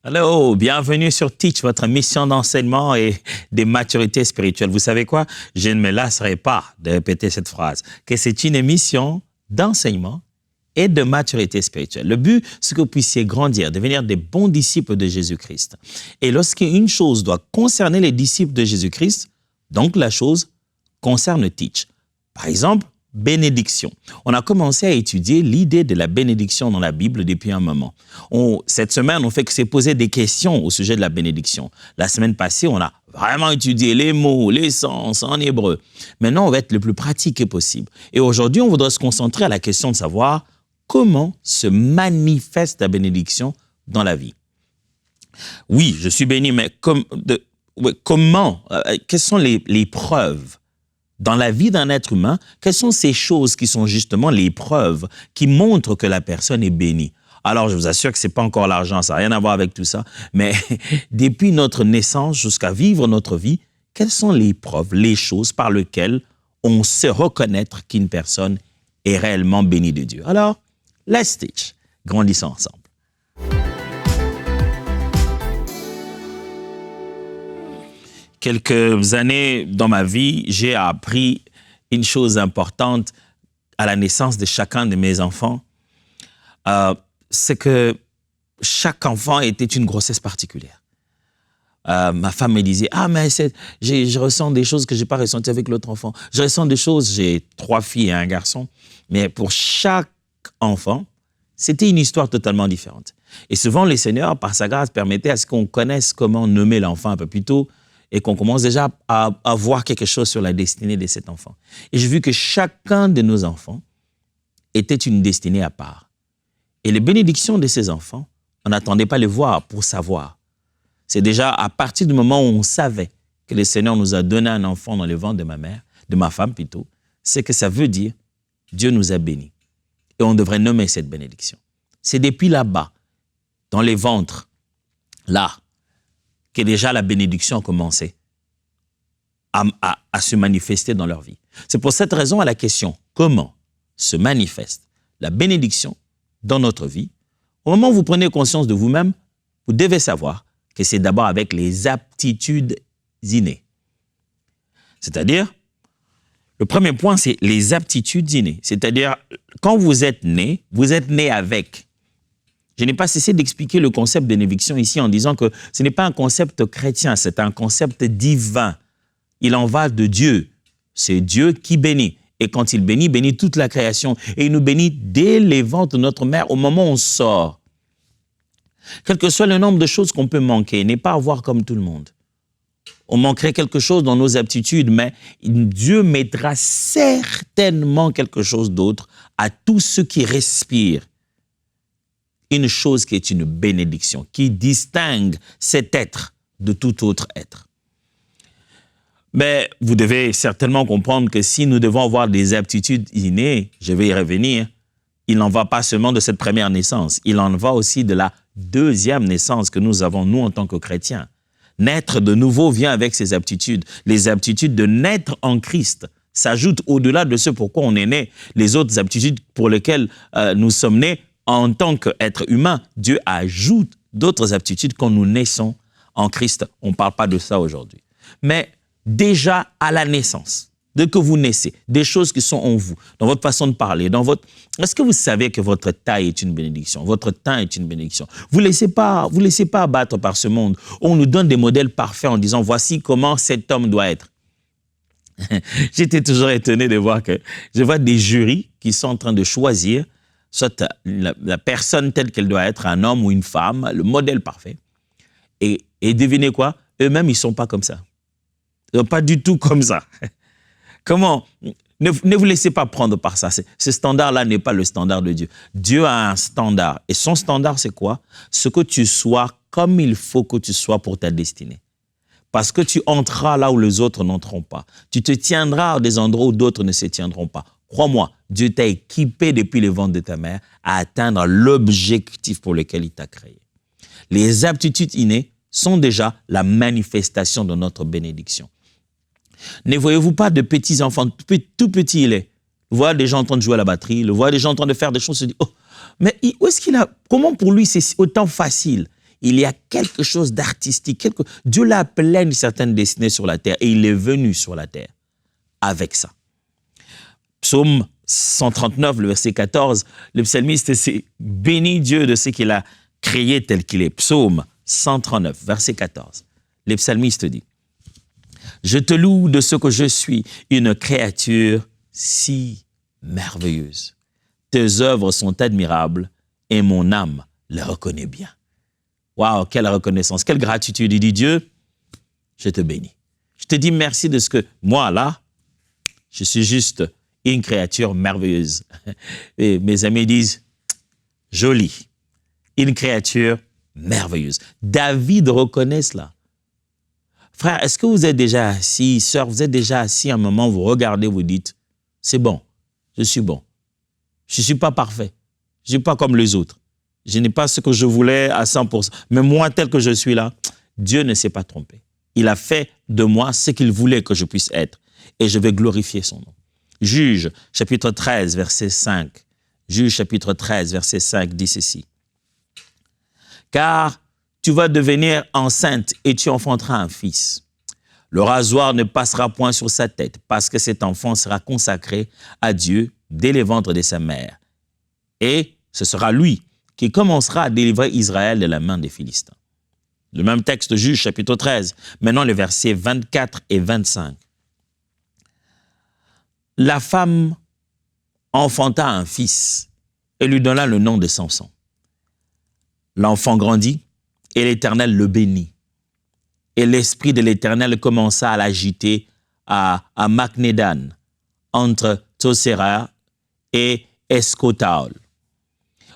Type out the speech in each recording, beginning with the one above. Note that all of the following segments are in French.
Hello, bienvenue sur Teach, votre mission d'enseignement et de maturité spirituelle. Vous savez quoi? Je ne me lasserai pas de répéter cette phrase, que c'est une mission d'enseignement et de maturité spirituelle. Le but, c'est que vous puissiez grandir, devenir des bons disciples de Jésus-Christ. Et lorsqu'une chose doit concerner les disciples de Jésus-Christ, donc la chose concerne Teach. Par exemple, bénédiction. On a commencé à étudier l'idée de la bénédiction dans la Bible depuis un moment. Cette semaine, on fait que c'est poser des questions au sujet de la bénédiction. La semaine passée, on a vraiment étudié les mots, les sens en hébreu. Maintenant, on va être le plus pratique possible. Et aujourd'hui, on voudrait se concentrer à la question de savoir comment se manifeste la bénédiction dans la vie. Oui, je suis béni, mais comment? Quelles sont les preuves? Dans la vie d'un être humain, quelles sont ces choses qui sont justement les preuves qui montrent que la personne est bénie? Alors, je vous assure que ce n'est pas encore l'argent, ça n'a rien à voir avec tout ça, mais depuis notre naissance jusqu'à vivre notre vie, quelles sont les preuves, les choses par lesquelles on sait reconnaître qu'une personne est réellement bénie de Dieu? Alors, let's teach. Grandissons ensemble. Quelques années dans ma vie, j'ai appris une chose importante à la naissance de chacun de mes enfants. C'est que chaque enfant était une grossesse particulière. Ma femme me disait « Ah, mais je ressens des choses que je n'ai pas ressenties avec l'autre enfant. Je ressens des choses, j'ai 3 filles et un garçon. » Mais pour chaque enfant, c'était une histoire totalement différente. Et souvent, le Seigneur, par sa grâce, permettait à ce qu'on connaisse comment nommer l'enfant un peu plus tôt, et qu'on commence déjà à voir quelque chose sur la destinée de cet enfant. Et j'ai vu que chacun de nos enfants était une destinée à part. Et les bénédictions de ces enfants, on n'attendait pas les voir pour savoir. C'est déjà à partir du moment où on savait que le Seigneur nous a donné un enfant dans le ventre de ma mère, de ma femme plutôt, c'est que ça veut dire Dieu nous a bénis. Et on devrait nommer cette bénédiction. C'est depuis là-bas, dans les ventres, là, que déjà la bénédiction a commencé à se manifester dans leur vie. C'est pour cette raison à la question « Comment se manifeste la bénédiction dans notre vie ?» Au moment où vous prenez conscience de vous-même, vous devez savoir que c'est d'abord avec les aptitudes innées. C'est-à-dire, le premier point, c'est les aptitudes innées. C'est-à-dire, quand vous êtes né avec. Je n'ai pas cessé d'expliquer le concept de bénédiction ici en disant que ce n'est pas un concept chrétien, c'est un concept divin. Il en va de Dieu. C'est Dieu qui bénit. Et quand il bénit, bénit toute la création. Et il nous bénit dès les ventres de notre mère au moment où on sort. Quel que soit le nombre de choses qu'on peut manquer, n'est pas avoir comme tout le monde. On manquerait quelque chose dans nos aptitudes, mais Dieu mettra certainement quelque chose d'autre à tous ceux qui respirent. Une chose qui est une bénédiction, qui distingue cet être de tout autre être. Mais vous devez certainement comprendre que si nous devons avoir des aptitudes innées, je vais y revenir, il n'en va pas seulement de cette première naissance, il en va aussi de la deuxième naissance que nous avons, nous, en tant que chrétiens. Naître de nouveau vient avec ses aptitudes. Les aptitudes de naître en Christ s'ajoutent au-delà de ce pourquoi on est né. Les autres aptitudes pour lesquelles nous sommes nés, en tant qu'être humain, Dieu ajoute d'autres aptitudes quand nous naissons en Christ. On ne parle pas de ça aujourd'hui. Mais déjà à la naissance, dès que vous naissez, des choses qui sont en vous, dans votre façon de parler, Est-ce que vous savez que votre taille est une bénédiction? Votre teint est une bénédiction. Vous ne laissez pas abattre par ce monde. On nous donne des modèles parfaits en disant « Voici comment cet homme doit être ». J'étais toujours étonné de voir que je vois des jurys qui sont en train de choisir soit la personne telle qu'elle doit être, un homme ou une femme, le modèle parfait. Et devinez quoi? Eux-mêmes, ils ne sont pas comme ça. Ils ne sont pas du tout comme ça. Comment? Ne vous laissez pas prendre par ça. Ce standard-là n'est pas le standard de Dieu. Dieu a un standard. Et son standard, c'est quoi? Ce que tu sois comme il faut que tu sois pour ta destinée. Parce que tu entreras là où les autres n'entreront pas. Tu te tiendras à des endroits où d'autres ne se tiendront pas. Crois-moi, Dieu t'a équipé depuis le ventre de ta mère à atteindre l'objectif pour lequel il t'a créé. Les aptitudes innées sont déjà la manifestation de notre bénédiction. Ne voyez-vous pas de petits enfants, tout petits il est. Vous voyez des gens en train de jouer à la batterie, vous voyez des gens en train de faire des choses, se dit, oh, mais où est-ce qu'il a, comment pour lui c'est autant facile? il y a quelque chose d'artistique. Dieu l'a appelé à une certaine destinée sur la terre et il est venu sur la terre avec ça. Psaume 139, le verset 14, le psalmiste bénit Dieu de ce qu'il a créé tel qu'il est. Psaume 139, verset 14. Le psalmiste dit, « Je te loue de ce que je suis, une créature si merveilleuse. Tes œuvres sont admirables et mon âme les reconnaît bien. » Waouh, quelle reconnaissance, quelle gratitude. Il dit, Dieu, je te bénis. Je te dis merci de ce que moi, là, je suis juste une créature merveilleuse. Et mes amis disent, joli, une créature merveilleuse. David reconnaît cela. Frère, est-ce que vous êtes déjà assis, sœur, vous êtes déjà assis à un moment, vous regardez, vous dites, c'est bon, je suis bon. Je ne suis pas parfait. Je ne suis pas comme les autres. Je n'ai pas ce que je voulais à 100%. Mais moi, tel que je suis là, Dieu ne s'est pas trompé. Il a fait de moi ce qu'il voulait que je puisse être. Et je vais glorifier son nom. Juge, chapitre 13, verset 5. Juge, chapitre 13, verset 5, dit ceci. « Car tu vas devenir enceinte et tu enfanteras un fils. Le rasoir ne passera point sur sa tête, parce que cet enfant sera consacré à Dieu dès les ventres de sa mère. Et ce sera lui qui commencera à délivrer Israël de la main des Philistins. » Le même texte, Juge, chapitre 13, maintenant les versets 24 et 25. « La femme enfanta un fils et lui donna le nom de Samson. L'enfant grandit et l'Éternel le bénit. Et l'esprit de l'Éternel commença à l'agiter à Macnédan, entre Tosera et Escotaol. »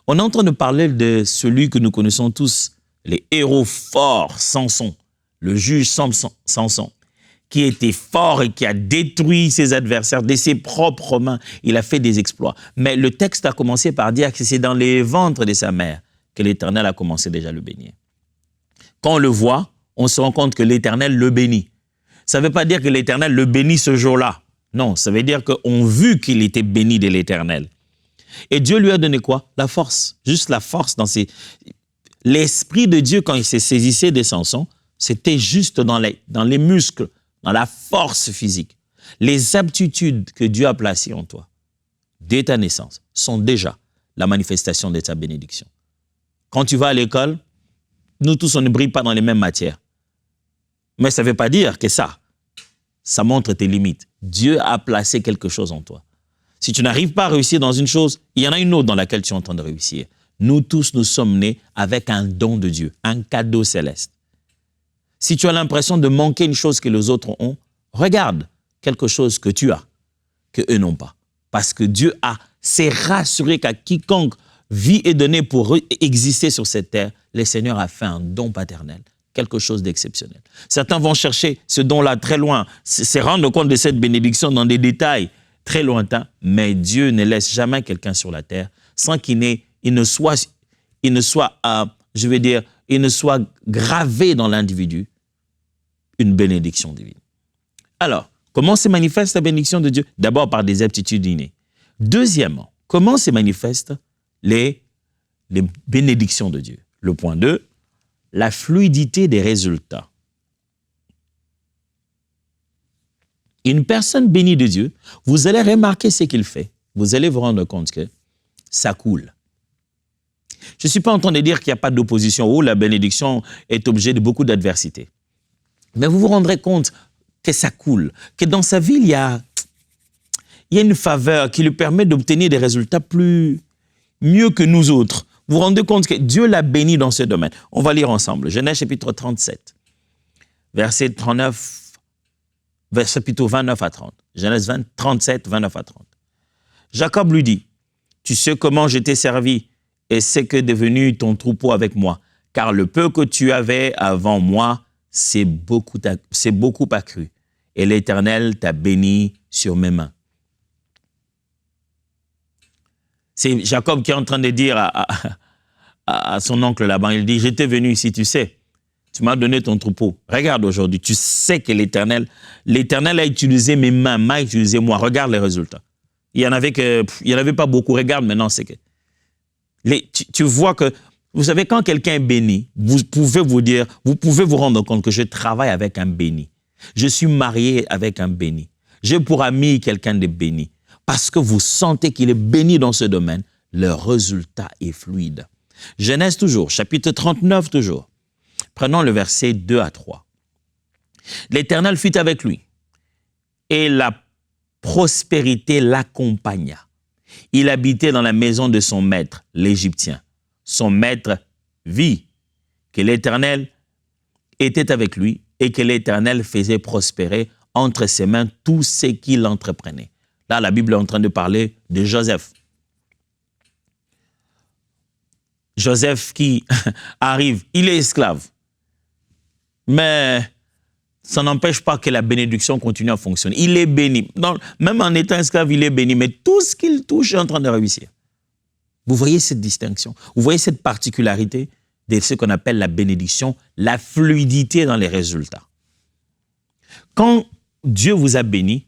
On est en train de parler de celui que nous connaissons tous, les héros forts, Samson, le juge Samson, qui était fort et qui a détruit ses adversaires de ses propres mains. Il a fait des exploits. Mais le texte a commencé par dire que c'est dans les ventres de sa mère que l'Éternel a commencé déjà à le bénir. Quand on le voit, on se rend compte que l'Éternel le bénit. Ça ne veut pas dire que l'Éternel le bénit ce jour-là. Non, ça veut dire qu'on vu qu'il était béni de l'Éternel. Et Dieu lui a donné quoi? La force. Juste la force dans ses... L'Esprit de Dieu, quand il se saisissait de Samson, c'était juste dans les muscles, dans la force physique. Les aptitudes que Dieu a placées en toi, dès ta naissance, sont déjà la manifestation de ta bénédiction. Quand tu vas à l'école, nous tous, on ne brille pas dans les mêmes matières. Mais ça ne veut pas dire que ça montre tes limites. Dieu a placé quelque chose en toi. Si tu n'arrives pas à réussir dans une chose, il y en a une autre dans laquelle tu es en train de réussir. Nous tous, nous sommes nés avec un don de Dieu, un cadeau céleste. Si tu as l'impression de manquer une chose que les autres ont, regarde quelque chose que tu as, que eux n'ont pas. Parce que Dieu s'est rassuré qu'à quiconque vie est donnée pour exister sur cette terre, le Seigneur a fait un don paternel, quelque chose d'exceptionnel. Certains vont chercher ce don-là très loin, se rendre compte de cette bénédiction dans des détails très lointains, mais Dieu ne laisse jamais quelqu'un sur la terre sans qu'il ne soit gravé dans l'individu une bénédiction divine. Alors, comment se manifeste la bénédiction de Dieu? D'abord par des aptitudes innées. Deuxièmement, comment se manifestent les bénédictions de Dieu? Le point 2, la fluidité des résultats. Une personne bénie de Dieu, vous allez remarquer ce qu'il fait. Vous allez vous rendre compte que ça coule. Je ne suis pas en train de dire qu'il n'y a pas d'opposition ou la bénédiction est objet de beaucoup d'adversité. Mais vous vous rendrez compte que ça coule, que dans sa vie, il y a une faveur qui lui permet d'obtenir des résultats mieux que nous autres. Vous vous rendez compte que Dieu l'a béni dans ce domaine. On va lire ensemble. Genèse chapitre 37, verset 29 à 30. Genèse 37, 29 à 30. Jacob lui dit, « Tu sais comment je t'ai servi et ce qu'est devenu ton troupeau avec moi, car le peu que tu avais avant moi, c'est beaucoup accru, et l'Éternel t'a béni sur mes mains. » C'est Jacob qui est en train de dire à son oncle Laban, il dit, « J'étais venu ici, tu sais, tu m'as donné ton troupeau. Regarde aujourd'hui, tu sais que l'Éternel a utilisé mes mains, m'a utilisé moi. Regarde les résultats. Il y en avait pas beaucoup. Regarde maintenant, c'est que... Tu vois que Vous savez, quand quelqu'un est béni, vous pouvez vous rendre compte que je travaille avec un béni. Je suis marié avec un béni. J'ai pour ami quelqu'un de béni. Parce que vous sentez qu'il est béni dans ce domaine, le résultat est fluide. Genèse toujours, chapitre 39 toujours. Prenons le verset 2 à 3. L'Éternel fut avec lui et la prospérité l'accompagna. Il habitait dans la maison de son maître, l'Égyptien. Son maître vit que l'Éternel était avec lui et que l'Éternel faisait prospérer entre ses mains tout ce qu'il entreprenait. Là, la Bible est en train de parler de Joseph. Joseph qui arrive, il est esclave. Mais ça n'empêche pas que la bénédiction continue à fonctionner. Il est béni. Même en étant esclave, il est béni. Mais tout ce qu'il touche est en train de réussir. Vous voyez cette distinction? Vous voyez cette particularité de ce qu'on appelle la bénédiction, la fluidité dans les résultats. Quand Dieu vous a béni,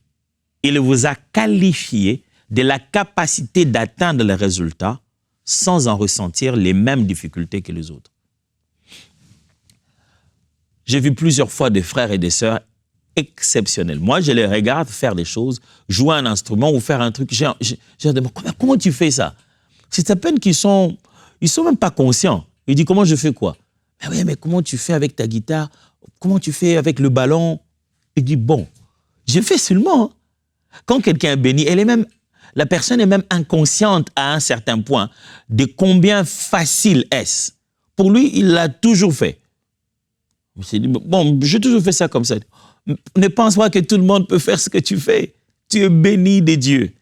il vous a qualifié de la capacité d'atteindre les résultats sans en ressentir les mêmes difficultés que les autres. J'ai vu plusieurs fois des frères et des sœurs exceptionnels. Moi, je les regarde faire des choses, jouer un instrument ou faire un truc. Je demande, comment tu fais ça? C'est à peine qu'ils sont même pas conscients. Ils disent, comment je fais quoi? Oui, mais comment tu fais avec ta guitare? Comment tu fais avec le ballon? Il dit, bon, je fais seulement. Quand quelqu'un est béni, la personne est même inconsciente à un certain point de combien facile est-ce. Pour lui, il l'a toujours fait. Il s'est dit, bon, j'ai toujours fait ça comme ça. Ne pense pas que tout le monde peut faire ce que tu fais. Tu es béni de Dieu.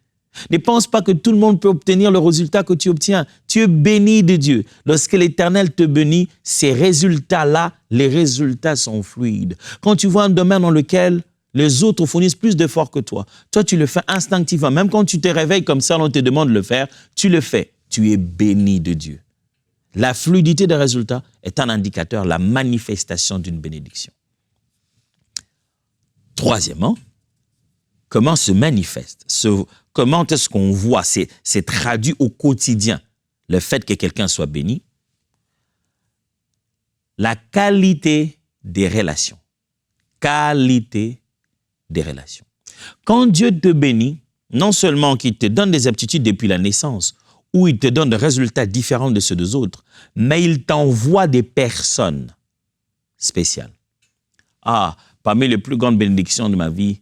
Ne pense pas que tout le monde peut obtenir le résultat que tu obtiens. Tu es béni de Dieu. Lorsque l'Éternel te bénit, ces résultats-là, les résultats sont fluides. Quand tu vois un domaine dans lequel les autres fournissent plus d'efforts que toi, toi, tu le fais instinctivement. Même quand tu te réveilles comme ça, on te demande de le faire, tu le fais. Tu es béni de Dieu. La fluidité des résultats est un indicateur, la manifestation d'une bénédiction. Troisièmement, comment se manifeste? Comment est-ce qu'on voit? C'est traduit au quotidien, le fait que quelqu'un soit béni. La qualité des relations. Qualité des relations. Quand Dieu te bénit, non seulement qu'il te donne des aptitudes depuis la naissance, ou il te donne des résultats différents de ceux des autres, mais il t'envoie des personnes spéciales. Parmi les plus grandes bénédictions de ma vie,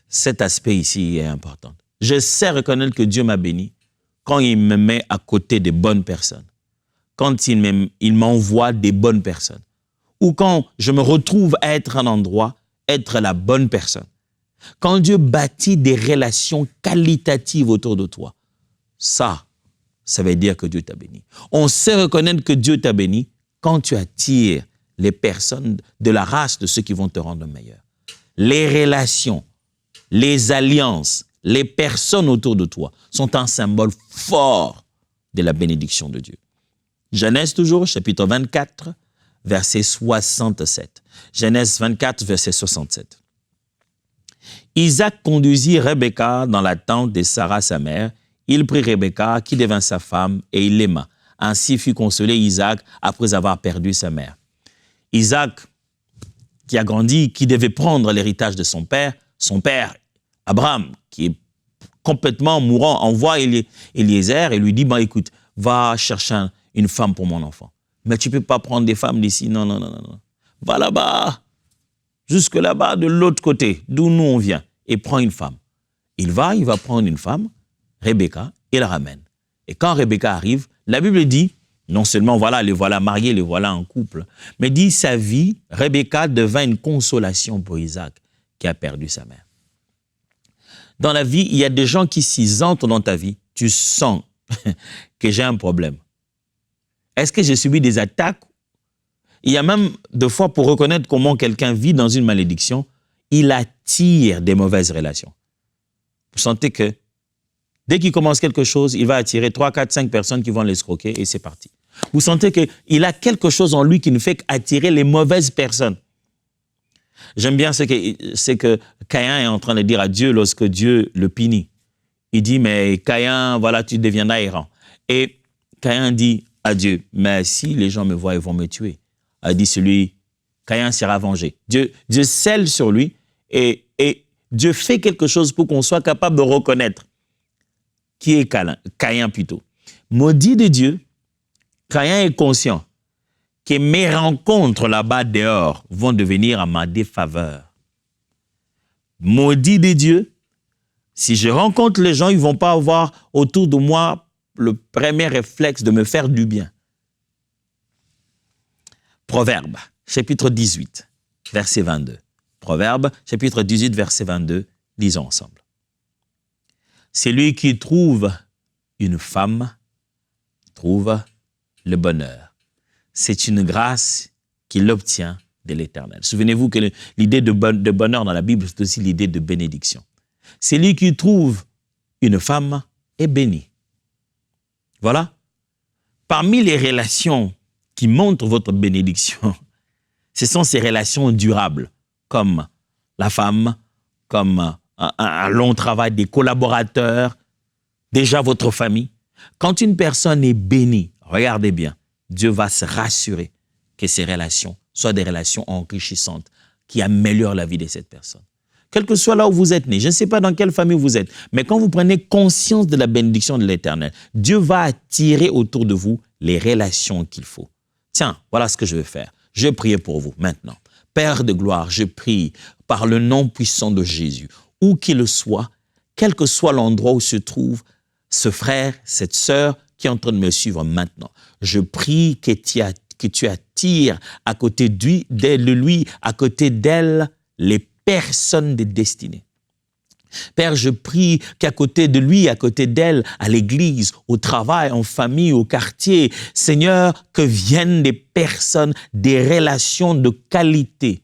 cet aspect ici est important. Je sais reconnaître que Dieu m'a béni quand il me met à côté des bonnes personnes, quand il m'envoie des bonnes personnes, ou quand je me retrouve à être un endroit, être la bonne personne. Quand Dieu bâtit des relations qualitatives autour de toi, ça veut dire que Dieu t'a béni. On sait reconnaître que Dieu t'a béni quand tu attires les personnes de la race de ceux qui vont te rendre meilleur. Les relations, les alliances, les personnes autour de toi sont un symbole fort de la bénédiction de Dieu. Genèse toujours, chapitre 24, verset 67. Genèse 24, verset 67. Isaac conduisit Rebecca dans la tente de Sarah, sa mère. Il prit Rebecca, qui devint sa femme, et il l'aima. Ainsi fut consolé Isaac après avoir perdu sa mère. Isaac, qui a grandi, qui devait prendre l'héritage de son père, Abraham, qui est complètement mourant, envoie Eliezer et lui dit, écoute, va chercher une femme pour mon enfant. Mais tu ne peux pas prendre des femmes d'ici, non. Va là-bas, jusque là-bas, de l'autre côté, d'où nous on vient, et prends une femme. Il va prendre une femme, Rebecca, et la ramène. Et quand Rebecca arrive, la Bible dit, non seulement les voilà mariés, les voilà en couple, mais dit sa vie, Rebecca devint une consolation pour Isaac, qui a perdu sa mère. Dans la vie, il y a des gens qui, s'ils entrent dans ta vie, tu sens que j'ai un problème. Est-ce que j'ai subi des attaques? Il y a même des fois, pour reconnaître comment quelqu'un vit dans une malédiction, il attire des mauvaises relations. Vous sentez que dès qu'il commence quelque chose, il va attirer 3, 4, 5 personnes qui vont l'escroquer et c'est parti. Vous sentez qu'il a quelque chose en lui qui ne fait qu'attirer les mauvaises personnes. J'aime bien ce que Caïn est en train de dire à Dieu lorsque Dieu le punit. Il dit, mais Caïn, tu deviendras errant. Et Caïn dit, à Dieu, mais si les gens me voient, ils vont me tuer. A dit celui, Caïn sera vengé. Dieu scelle sur lui et Dieu fait quelque chose pour qu'on soit capable de reconnaître qui est Caïn plutôt. Maudit de Dieu, Caïn est conscient que mes rencontres là-bas dehors vont devenir à ma défaveur. Maudit de Dieu, si je rencontre les gens, ils ne vont pas avoir autour de moi le premier réflexe de me faire du bien. Proverbe, chapitre 18, verset 22. Proverbe, chapitre 18, verset 22, lisons ensemble. Celui qui trouve une femme trouve le bonheur. C'est une grâce qu'il obtient de l'Éternel. Souvenez-vous que l'idée de bonheur dans la Bible, c'est aussi l'idée de bénédiction. Celui qui trouve une femme est béni. Voilà. Parmi les relations qui montrent votre bénédiction, ce sont ces relations durables, comme la femme, comme un long travail des collaborateurs, déjà votre famille. Quand une personne est bénie, regardez bien, Dieu va se rassurer que ces relations soient des relations enrichissantes qui améliorent la vie de cette personne. Quel que soit là où vous êtes né, je ne sais pas dans quelle famille vous êtes, mais quand vous prenez conscience de la bénédiction de l'Éternel, Dieu va attirer autour de vous les relations qu'il faut. Tiens, voilà ce que je vais faire. Je vais prier pour vous maintenant. Père de gloire, je prie par le nom puissant de Jésus, où qu'il soit, quel que soit l'endroit où se trouve ce frère, cette sœur qui est en train de me suivre maintenant. Je prie que tu attires à côté de lui, à côté d'elle, les personnes de destinée. Père, je prie qu'à côté de lui, à côté d'elle, à l'église, au travail, en famille, au quartier, Seigneur, que viennent des personnes, des relations de qualité,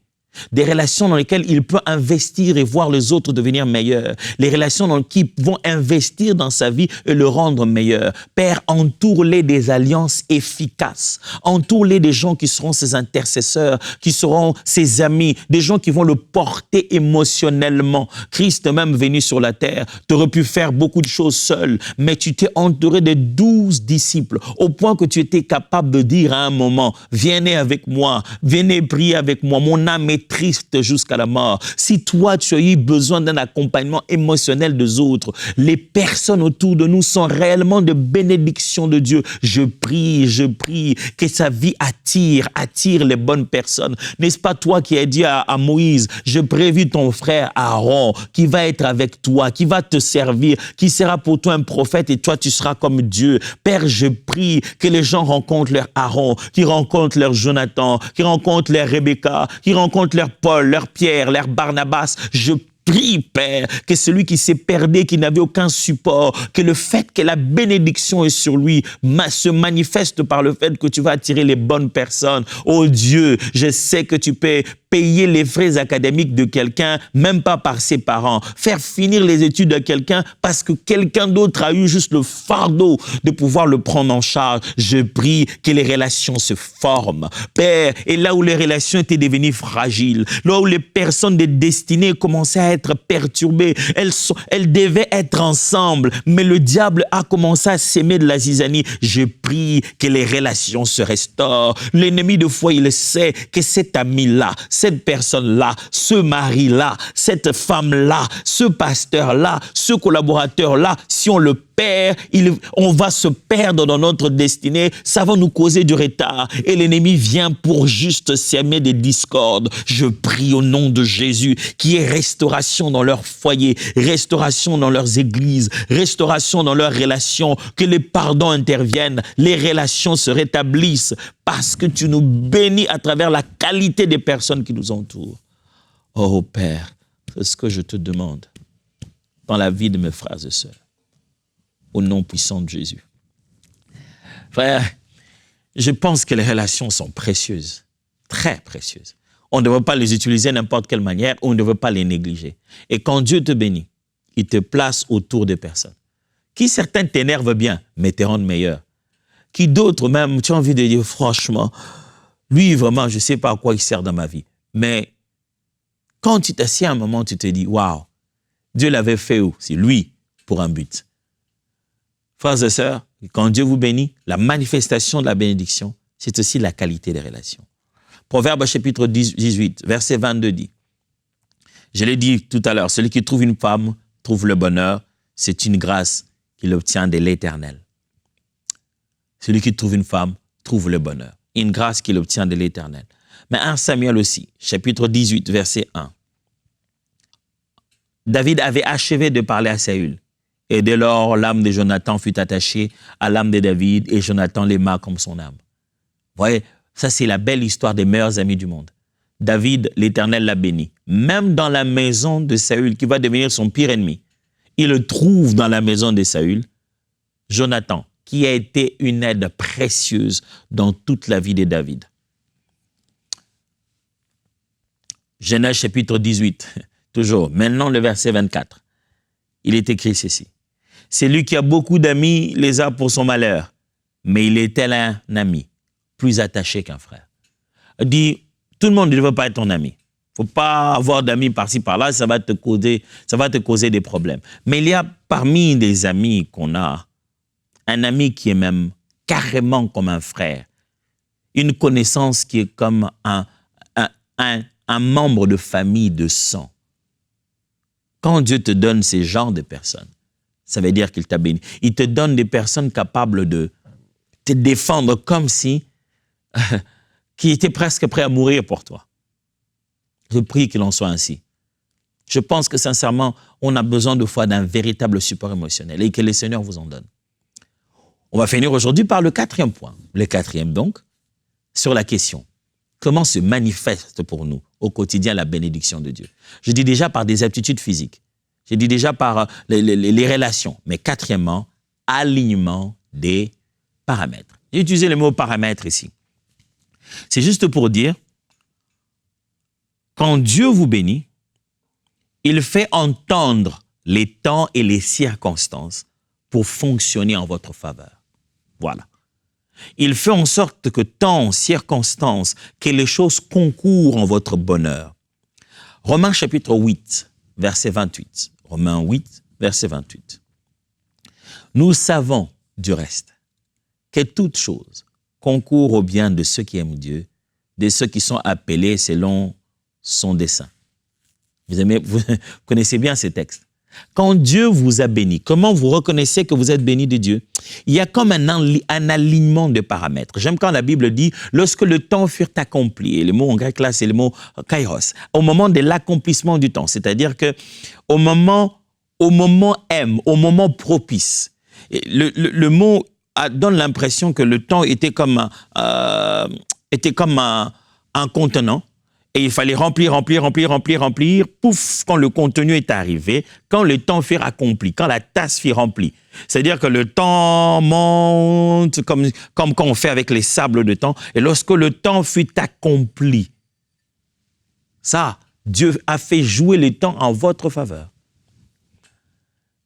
des relations dans lesquelles il peut investir et voir les autres devenir meilleurs, les relations dans lesquelles ils vont investir dans sa vie et le rendre meilleur. Père, entoure-les des alliances efficaces, entoure-les des gens qui seront ses intercesseurs, qui seront ses amis, des gens qui vont le porter émotionnellement. Christ même venu sur la terre, tu aurais pu faire beaucoup de choses seul, mais tu t'es entouré de 12 disciples, au point que tu étais capable de dire à un moment, venez avec moi, venez prier avec moi, mon âme est triste jusqu'à la mort. Si toi, tu as eu besoin d'un accompagnement émotionnel des autres, les personnes autour de nous sont réellement de bénédiction de Dieu. Je prie que sa vie attire les bonnes personnes. N'est-ce pas toi qui as dit à Moïse, je prévis ton frère Aaron, qui va être avec toi, qui va te servir, qui sera pour toi un prophète et toi, tu seras comme Dieu. Père, je prie que les gens rencontrent leur Aaron, qui rencontrent leur Jonathan, qui rencontrent leur Rebecca, qui rencontrent leur Paul, leur Pierre, leur Barnabas. Je prie, Père, que celui qui s'est perdu, qui n'avait aucun support, que le fait que la bénédiction est sur lui se manifeste par le fait que tu vas attirer les bonnes personnes. Oh Dieu, je sais que tu peux payer les frais académiques de quelqu'un, même pas par ses parents, faire finir les études de quelqu'un parce que quelqu'un d'autre a eu juste le fardeau de pouvoir le prendre en charge. Je prie que les relations se forment, Père, et là où les relations étaient devenues fragiles, là où les personnes de destinée commençaient à être perturbées, elles devaient être ensemble, mais le diable a commencé à s'aimer de la zizanie. Je prie que les relations se restaurent. L'ennemi de foi, il sait que cet ami-là, cette personne-là, ce mari-là, cette femme-là, ce pasteur-là, ce collaborateur-là, si on le perd, on va se perdre dans notre destinée, ça va nous causer du retard. Et l'ennemi vient pour juste s'aimer des discordes. Je prie au nom de Jésus qu'il y ait restauration dans leur foyer, restauration dans leurs églises, restauration dans leurs relations, que les pardons interviennent, les relations se rétablissent, parce que tu nous bénis à travers la qualité des personnes qui nous entourent. Oh Père, c'est ce que je te demande dans la vie de mes frères et sœurs, au nom puissant de Jésus. Frère, je pense que les relations sont précieuses, très précieuses. On ne devrait pas les utiliser de n'importe quelle manière, on ne devrait pas les négliger. Et quand Dieu te bénit, il te place autour des personnes qui certains t'énervent bien, mais te rendent meilleur. Qui d'autres même, tu as envie de dire, franchement, lui vraiment, je ne sais pas à quoi il sert dans ma vie. Mais quand tu t'assieds à un moment, tu te dis, waouh, Dieu l'avait fait où? C'est lui pour un but. Frères et sœurs, Quand Dieu vous bénit, la manifestation de la bénédiction, c'est aussi la qualité des relations. Proverbe chapitre 18, verset 22 dit, je l'ai dit tout à l'heure, celui qui trouve une femme trouve le bonheur, c'est une grâce qu'il obtient de l'Éternel. Celui qui trouve une femme trouve le bonheur, une grâce qu'il obtient de l'Éternel. Mais 1 Samuel aussi, chapitre 18, verset 1. David avait achevé de parler à Saül. Et dès lors, l'âme de Jonathan fut attachée à l'âme de David et Jonathan l'aima comme son âme. Vous voyez, ça c'est la belle histoire des meilleurs amis du monde. David, l'Éternel l'a béni. Même dans la maison de Saül, qui va devenir son pire ennemi, il le trouve dans la maison de Saül, Jonathan, qui a été une aide précieuse dans toute la vie de David. Genèse chapitre 18, toujours, maintenant le verset 24. Il est écrit ceci. C'est lui qui a beaucoup d'amis, les a pour son malheur, mais il est tel un ami, plus attaché qu'un frère. Il dit, tout le monde ne veut pas être ton ami. Il ne faut pas avoir d'amis par-ci, par-là, ça va te causer des problèmes. Mais il y a parmi les amis qu'on a, un ami qui est même carrément comme un frère, une connaissance qui est comme un membre de famille de sang. Quand Dieu te donne ces genres de personnes, ça veut dire qu'il t'a béni. Il te donne des personnes capables de te défendre comme si, qui étaient presque prêts à mourir pour toi. Je prie qu'il en soit ainsi. Je pense que sincèrement, on a besoin de foi d'un véritable support émotionnel et que le Seigneur vous en donne. On va finir aujourd'hui par le 4e point. Le 4e donc, sur la question. Comment se manifeste pour nous au quotidien la bénédiction de Dieu? Je dis déjà par des aptitudes physiques. Je dis déjà par les relations. Mais 4e, alignement des paramètres. J'ai utilisé le mot paramètres ici. C'est juste pour dire, quand Dieu vous bénit, il fait entendre les temps et les circonstances pour fonctionner en votre faveur. Voilà. Il fait en sorte que temps, circonstances, que les choses concourent en votre bonheur. Romains chapitre 8, verset 28. Romains 8, verset 28. Nous savons du reste que toute chose concourt au bien de ceux qui aiment Dieu, de ceux qui sont appelés selon son dessein. Vous connaissez bien ces textes. Quand Dieu vous a béni, comment vous reconnaissez que vous êtes béni de Dieu? Il y a comme un alignement de paramètres. J'aime quand la Bible dit, lorsque le temps fut accompli, et le mot en grec là, c'est le mot kairos, au moment de l'accomplissement du temps, c'est-à-dire que au moment M, au moment propice. Le mot donne l'impression que le temps était comme un contenant. Et il fallait remplir. Pouf, quand le contenu est arrivé, quand le temps fut accompli, quand la tasse fut remplie. C'est-à-dire que le temps monte comme quand on fait avec les sables de temps. Et lorsque le temps fut accompli, ça, Dieu a fait jouer le temps en votre faveur.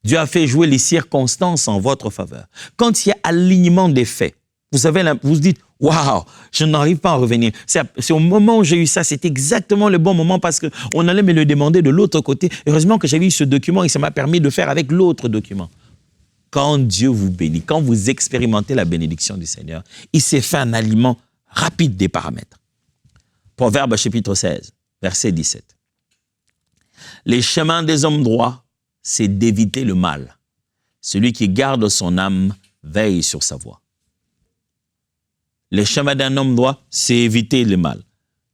Dieu a fait jouer les circonstances en votre faveur. Quand il y a alignement des faits, vous savez, vous dites, waouh, je n'arrive pas à revenir. C'est au moment où j'ai eu ça, c'est exactement le bon moment parce qu'on allait me le demander de l'autre côté. Heureusement que j'avais eu ce document et ça m'a permis de faire avec l'autre document. Quand Dieu vous bénit, quand vous expérimentez la bénédiction du Seigneur, il s'est fait un aliment rapide des paramètres. Proverbe chapitre 16, verset 17. Les chemins des hommes droits, c'est d'éviter le mal. Celui qui garde son âme veille sur sa voie. Les chemins d'un homme droit, c'est éviter le mal.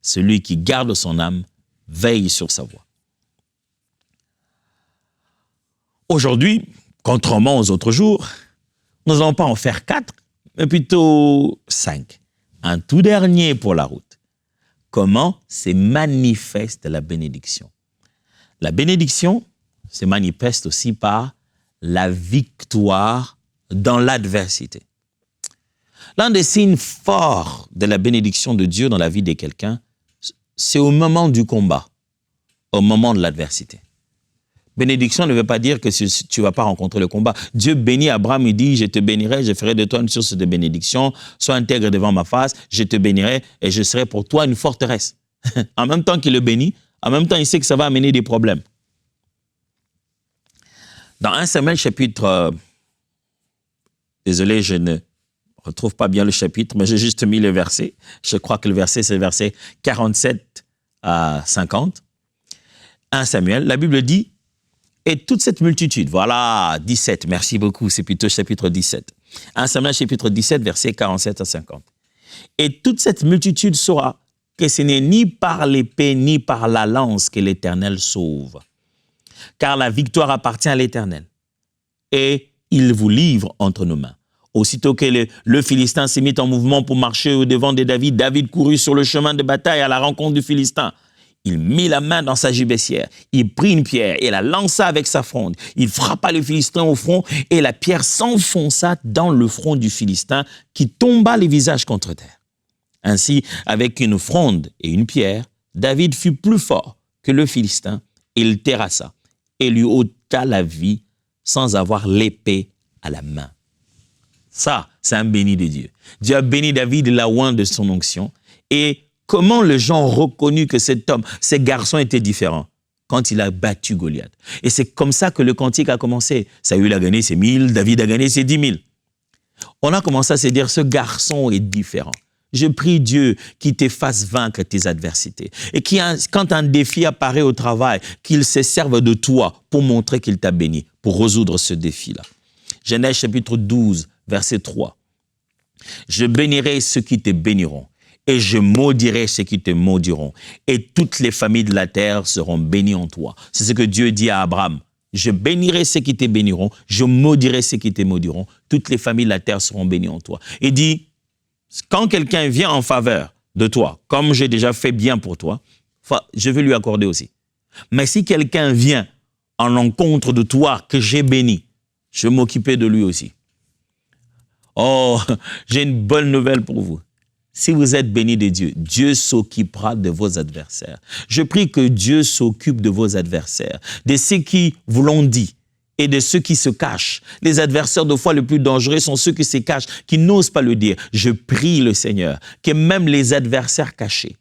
Celui qui garde son âme veille sur sa voie. Aujourd'hui, contrairement aux autres jours, nous n'allons pas en faire 4, mais plutôt 5. Un tout dernier pour la route. Comment se manifeste la bénédiction? La bénédiction se manifeste aussi par la victoire dans l'adversité. L'un des signes forts de la bénédiction de Dieu dans la vie de quelqu'un, c'est au moment du combat, au moment de l'adversité. Bénédiction ne veut pas dire que tu ne vas pas rencontrer le combat. Dieu bénit Abraham, il dit, je te bénirai, je ferai de toi une source de bénédiction, sois intègre devant ma face, je te bénirai et je serai pour toi une forteresse. En même temps qu'il le bénit, en même temps il sait que ça va amener des problèmes. Dans 1 Samuel chapitre Désolé, je ne retrouve pas bien le chapitre, mais j'ai juste mis le verset. Je crois que le verset, c'est le verset 47 à 50. 1 Samuel, la Bible dit, et toute cette multitude, voilà, 17, merci beaucoup, c'est plutôt chapitre 17. 1 Samuel, chapitre 17, verset 47 à 50. Et toute cette multitude saura que ce n'est ni par l'épée ni par la lance que l'Éternel sauve. Car la victoire appartient à l'Éternel. Et il vous livre entre nos mains. Aussitôt que le Philistin s'est mis en mouvement pour marcher au-devant de David, David courut sur le chemin de bataille à la rencontre du Philistin. Il mit la main dans sa gibecière, il prit une pierre et la lança avec sa fronde. Il frappa le Philistin au front et la pierre s'enfonça dans le front du Philistin qui tomba le visage contre terre. Ainsi, avec une fronde et une pierre, David fut plus fort que le Philistin et le terrassa et lui ôta la vie sans avoir l'épée à la main. Ça, c'est un béni de Dieu. Dieu a béni David la oint de son onction. Et comment les gens ont reconnu que cet homme, ces garçons étaient différents? Quand il a battu Goliath. Et c'est comme ça que le cantique a commencé. Saül a gagné ses 1000, David a gagné ses 10 000. On a commencé à se dire, ce garçon est différent. Je prie Dieu qu'il te fasse vaincre tes adversités. Et quand un défi apparaît au travail, qu'il se serve de toi pour montrer qu'il t'a béni, pour résoudre ce défi-là. Genèse chapitre 12, verset 3. Je bénirai ceux qui te béniront, et je maudirai ceux qui te maudiront, et toutes les familles de la terre seront bénies en toi. C'est ce que Dieu dit à Abraham. Je bénirai ceux qui te béniront, je maudirai ceux qui te maudiront, toutes les familles de la terre seront bénies en toi. Et dit, quand quelqu'un vient en faveur de toi, comme j'ai déjà fait bien pour toi, je vais lui accorder aussi. Mais si quelqu'un vient en encontre de toi que j'ai béni, je vais m'occuper de lui aussi. Oh, j'ai une bonne nouvelle pour vous. Si vous êtes béni de Dieu, Dieu s'occupera de vos adversaires. Je prie que Dieu s'occupe de vos adversaires, de ceux qui vous l'ont dit et de ceux qui se cachent. Les adversaires, de fois, les plus dangereux sont ceux qui se cachent, qui n'osent pas le dire. Je prie le Seigneur que même les adversaires cachés,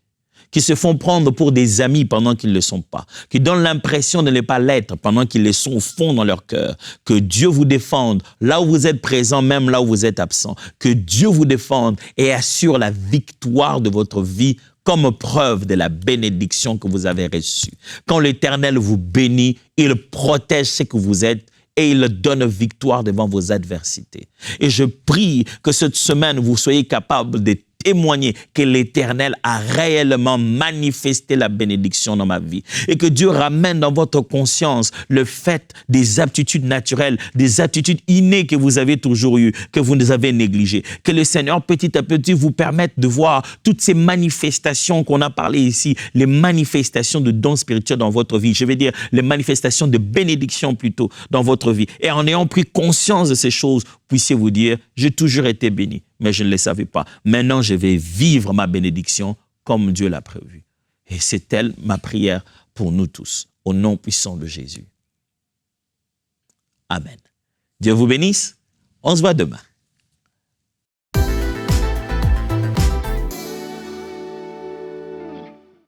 qui se font prendre pour des amis pendant qu'ils ne le sont pas, qui donnent l'impression de ne pas l'être pendant qu'ils le sont au fond dans leur cœur. Que Dieu vous défende là où vous êtes présent, même là où vous êtes absent. Que Dieu vous défende et assure la victoire de votre vie comme preuve de la bénédiction que vous avez reçue. Quand l'Éternel vous bénit, il protège ce que vous êtes et il donne victoire devant vos adversités. Et je prie que cette semaine, vous soyez capable de témoigner que l'Éternel a réellement manifesté la bénédiction dans ma vie et que Dieu ramène dans votre conscience le fait des aptitudes naturelles, des aptitudes innées que vous avez toujours eues, que vous nous avez négligées. Que le Seigneur petit à petit vous permette de voir toutes ces manifestations qu'on a parlé ici, les manifestations de dons spirituels dans votre vie, je veux dire les manifestations de bénédiction plutôt dans votre vie. Et en ayant pris conscience de ces choses, puissiez vous dire, j'ai toujours été béni, mais je ne le savais pas. Maintenant, je vais vivre ma bénédiction comme Dieu l'a prévu. Et c'est telle ma prière pour nous tous, au nom puissant de Jésus. Amen. Dieu vous bénisse. On se voit demain.